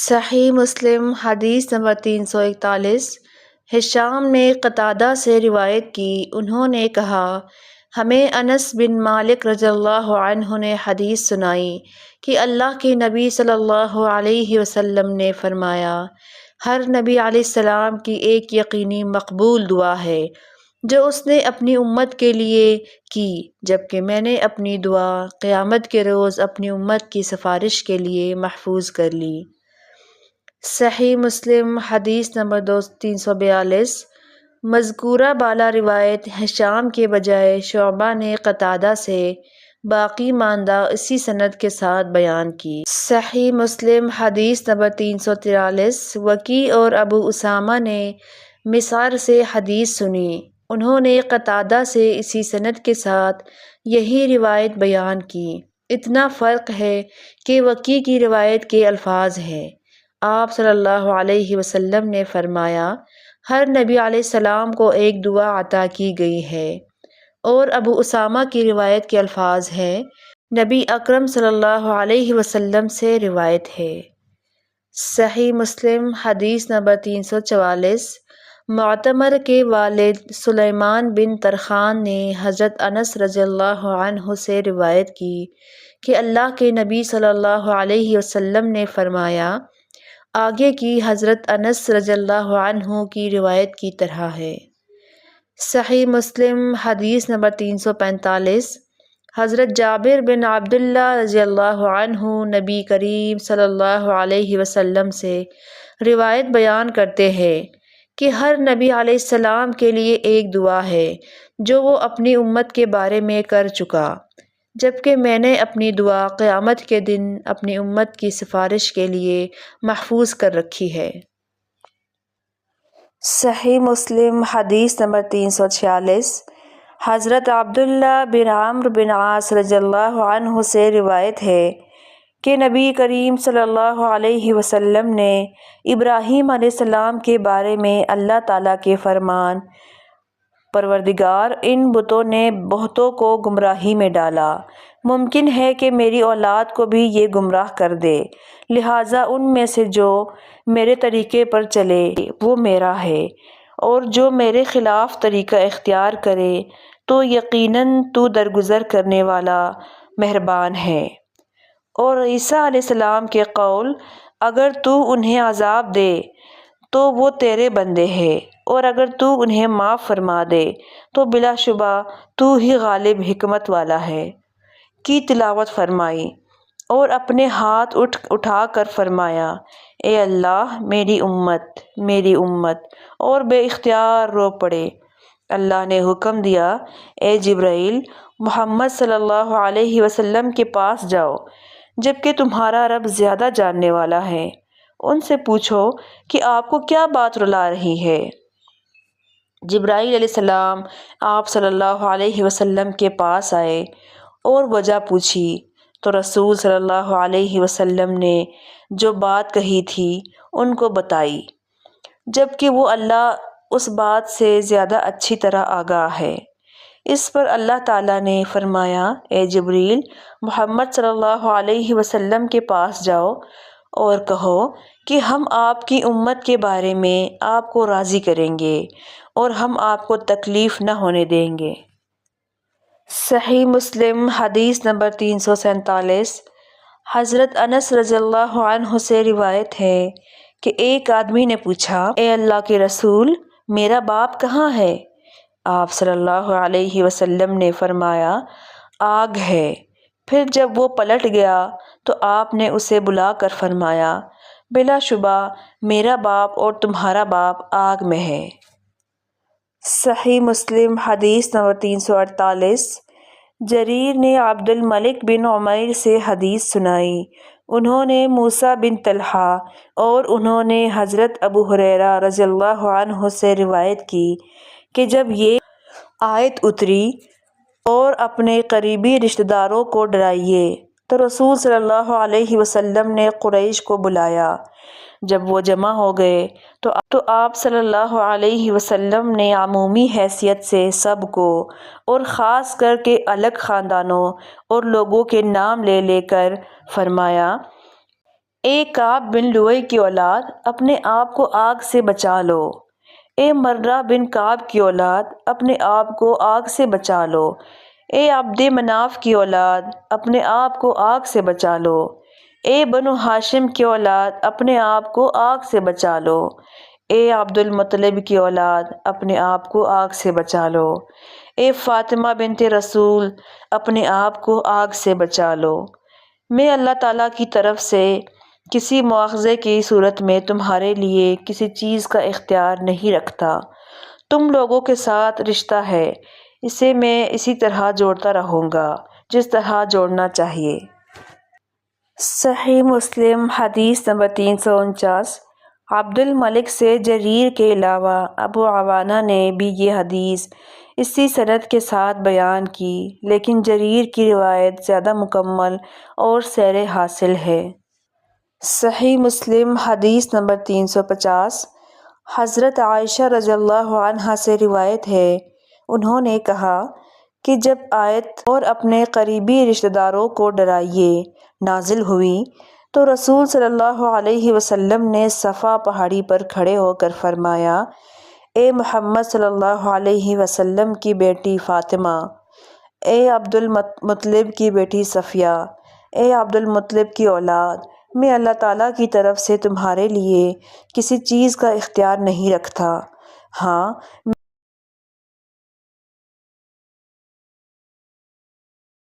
صحیح مسلم حدیث نمبر 341۔ ہشام نے قتادہ سے روایت کی، انہوں نے کہا ہمیں انس بن مالک رضی اللہ عنہ نے حدیث سنائی کہ اللہ کے نبی صلی اللہ علیہ وسلم نے فرمایا، ہر نبی علیہ السلام کی ایک یقینی مقبول دعا ہے جو اس نے اپنی امت کے لیے کی، جبکہ میں نے اپنی دعا قیامت کے روز اپنی امت کی سفارش کے لیے محفوظ کر لی۔ صحیح مسلم حدیث نمبر 342۔ مذکورہ بالا روایت ہشام کے بجائے شعبہ نے قتادہ سے باقی ماندہ اسی سند کے ساتھ بیان کی۔ صحیح مسلم حدیث نمبر 343۔ وکی اور ابو اسامہ نے مسعر سے حدیث سنی، انہوں نے قتادہ سے اسی سند کے ساتھ یہی روایت بیان کی۔ اتنا فرق ہے کہ وکی کی روایت کے الفاظ ہیں، آپ صلی اللہ علیہ وسلم نے فرمایا ہر نبی علیہ السلام کو ایک دعا عطا کی گئی ہے، اور ابو اسامہ کی روایت کے الفاظ ہیں، نبی اکرم صلی اللہ علیہ وسلم سے روایت ہے۔ صحیح مسلم حدیث نمبر 344۔ معتمر کے والد سلیمان بن ترخان نے حضرت انس رضی اللہ عنہ سے روایت کی کہ اللہ کے نبی صلی اللہ علیہ وسلم نے فرمایا، آگے کی حضرت انس رضی اللہ عنہ کی روایت کی طرح ہے۔ صحیح مسلم حدیث نمبر 345۔ حضرت جابر بن عبداللہ رضی اللہ عنہ نبی کریم صلی اللہ علیہ وسلم سے روایت بیان کرتے ہیں کہ ہر نبی علیہ السلام کے لیے ایک دعا ہے جو وہ اپنی امت کے بارے میں کر چکا، جبکہ میں نے اپنی دعا قیامت کے دن اپنی امت کی سفارش کے لیے محفوظ کر رکھی ہے۔ صحیح مسلم حدیث نمبر 346۔ حضرت عبداللہ بن عمرو بن عاص رضی اللہ عنہ سے روایت ہے کہ نبی کریم صلی اللہ علیہ وسلم نے ابراہیم علیہ السلام کے بارے میں اللہ تعالیٰ کے فرمان، پروردگار ان بتوں نے بہتوں کو گمراہی میں ڈالا، ممکن ہے کہ میری اولاد کو بھی یہ گمراہ کر دے، لہٰذا ان میں سے جو میرے طریقے پر چلے وہ میرا ہے، اور جو میرے خلاف طریقہ اختیار کرے تو یقیناً تو درگزر کرنے والا مہربان ہے۔ اور عیسیٰ علیہ السلام کے قول، اگر تو انہیں عذاب دے تو وہ تیرے بندے ہیں، اور اگر تو انہیں معاف فرما دے تو بلا شبہ تو ہی غالب حکمت والا ہے، کی تلاوت فرمائی، اور اپنے ہاتھ اٹھا کر فرمایا، اے اللہ میری امت میری امت، اور بے اختیار رو پڑے۔ اللہ نے حکم دیا، اے جبرائیل، محمد صلی اللہ علیہ وسلم کے پاس جاؤ، جبکہ تمہارا رب زیادہ جاننے والا ہے، ان سے پوچھو کہ آپ کو کیا بات رلا رہی ہے۔ جبرائیل علیہ السلام آپ صلی اللہ علیہ وسلم کے پاس آئے اور وجہ پوچھی تو رسول صلی اللہ علیہ وسلم نے جو بات کہی تھی ان کو بتائی، جبکہ وہ اللہ اس بات سے زیادہ اچھی طرح آگاہ ہے۔ اس پر اللہ تعالیٰ نے فرمایا، اے جبریل، محمد صلی اللہ علیہ وسلم کے پاس جاؤ اور کہو کہ ہم آپ کی امت کے بارے میں آپ کو راضی کریں گے اور ہم آپ کو تکلیف نہ ہونے دیں گے۔ صحیح مسلم حدیث نمبر 347۔ حضرت انس رضی اللہ عنہ سے روایت ہے کہ ایک آدمی نے پوچھا، اے اللہ کے رسول، میرا باپ کہاں ہے؟ آپ صلی اللہ علیہ وسلم نے فرمایا، آگ ہے۔ پھر جب وہ پلٹ گیا تو آپ نے اسے بلا کر فرمایا، بلا شبہ میرا باپ اور تمہارا باپ آگ میں ہے۔ صحیح مسلم حدیث نمبر 348۔ جریر نے عبد الملک بن عمیر سے حدیث سنائی، انہوں نے موسیٰ بن طلحہ اور انہوں نے حضرت ابو ہریرہ رضی اللہ عنہ سے روایت کی کہ جب یہ آیت اتری اور اپنے قریبی رشتہ داروں کو ڈرائیے، تو رسول صلی اللہ علیہ وسلم نے قریش کو بلایا۔ جب وہ جمع ہو گئے تو آپ صلی اللہ علیہ وسلم نے عمومی حیثیت سے سب کو اور خاص کر کے الگ خاندانوں اور لوگوں کے نام لے لے کر فرمایا، اے کعب بن لؤی کی اولاد اپنے آپ کو آگ سے بچا لو۔ اے مرہ بن کعب کی اولاد اپنے آپ کو آگ سے بچا لو۔ اے عبد مناف کی اولاد اپنے آپ کو آگ سے بچا لو۔ اے بنو ہاشم کی اولاد اپنے آپ کو آگ سے بچا لو۔ اے عبد المطلب کی اولاد اپنے آپ کو آگ سے بچا لو۔ اے فاطمہ بنت رسول اپنے آپ کو آگ سے بچا لو۔ میں اللہ تعالیٰ کی طرف سے کسی مواخذے کی صورت میں تمہارے لیے کسی چیز کا اختیار نہیں رکھتا۔ تم لوگوں کے ساتھ رشتہ ہے، اسے میں اسی طرح جوڑتا رہوں گا جس طرح جوڑنا چاہیے۔ صحیح مسلم حدیث نمبر 349۔ عبد الملک سے جریر کے علاوہ ابو عوانہ نے بھی یہ حدیث اسی سند کے ساتھ بیان کی، لیکن جریر کی روایت زیادہ مکمل اور سیر حاصل ہے۔ صحیح مسلم حدیث نمبر 350۔ حضرت عائشہ رضی اللہ عنہا سے روایت ہے، انہوں نے کہا کہ جب آیت اور اپنے قریبی رشتہ داروں کو ڈرائیے نازل ہوئی تو رسول صلی اللہ علیہ وسلم نے صفا پہاڑی پر کھڑے ہو کر فرمایا، اے محمد صلی اللہ علیہ وسلم کی بیٹی فاطمہ، اے عبد المطلب کی بیٹی صفیہ، اے عبد المطلب کی اولاد، میں اللہ تعالیٰ کی طرف سے تمہارے لیے کسی چیز کا اختیار نہیں رکھتا۔ ہاں